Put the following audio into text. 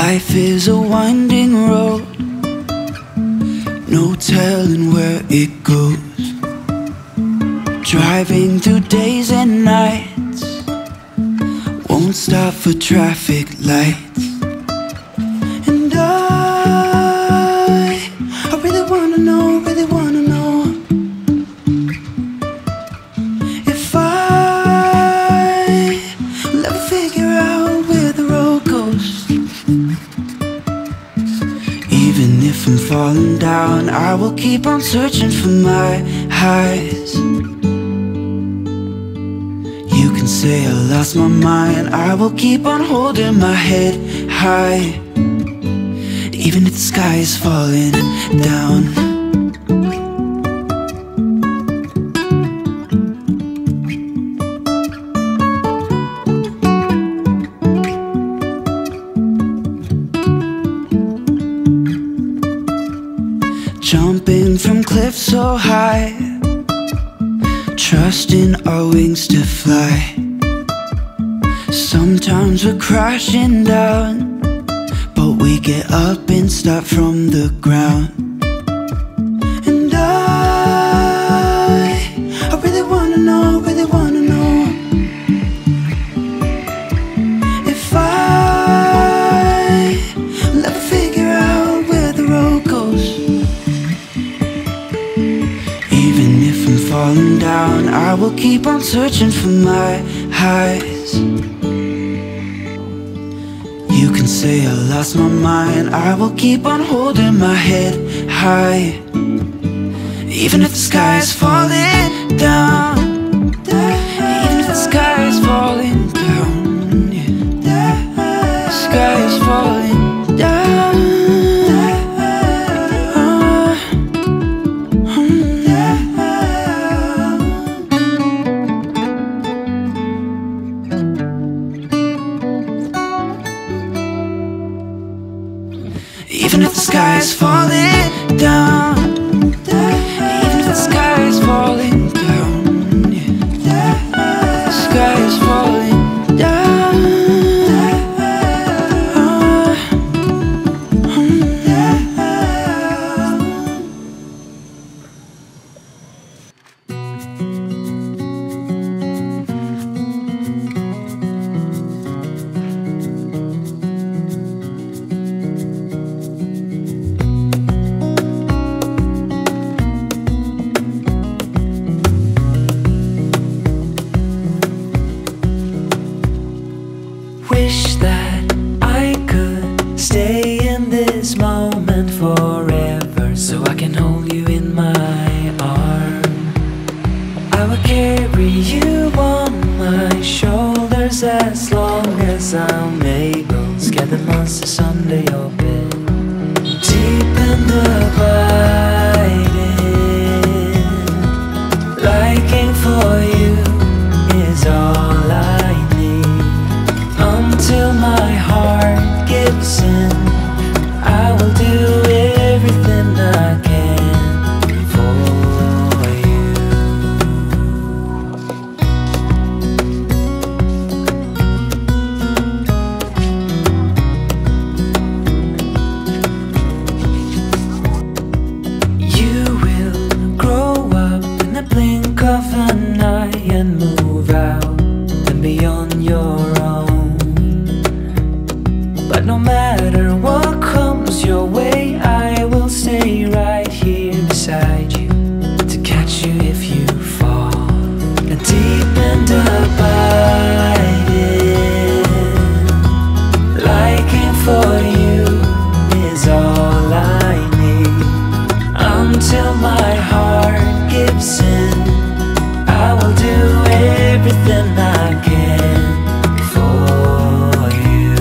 Life is a winding road, no telling where it goes. Driving through days and nights, won't stop for traffic lights. And I really wanna know, if I'll ever figure out where the road goes. Even if I'm falling down, I will keep on searching for my highs. You can say I lost my mind, I will keep on holding my head high. Even if the sky is falling down. Jumping from cliffs so high, trusting our wings to fly. Sometimes we're crashing down, but we get up and start from the ground. And I really wanna know, if I'll ever figure out where the road goes. Even if I'm falling down, I will keep on searching for my highs. You can say I lost my mind, I will keep on holding my head high. Even if the sky is falling down, even if the sky is falling down, yeah. The sky is falling down. Even if the sky is falling down, even if the sky is falling down, yeah. The sky is falling down. Wish that I could stay in this moment forever, so I can hold you in my arms. I will carry you on my shoulders as long as I'm able. Scare the monsters under your bed, deep in the abiding. Liking for you is all I need. Until my heart gives in, I will do everything I can for you. You will grow up in the blink of an eye and move out and beyond your own. But no matter what comes your way, I will stay right here beside you to catch you if you fall. And deep and abiding, liking for you is all I need. Until my heart gives in, I will do everything I can for you.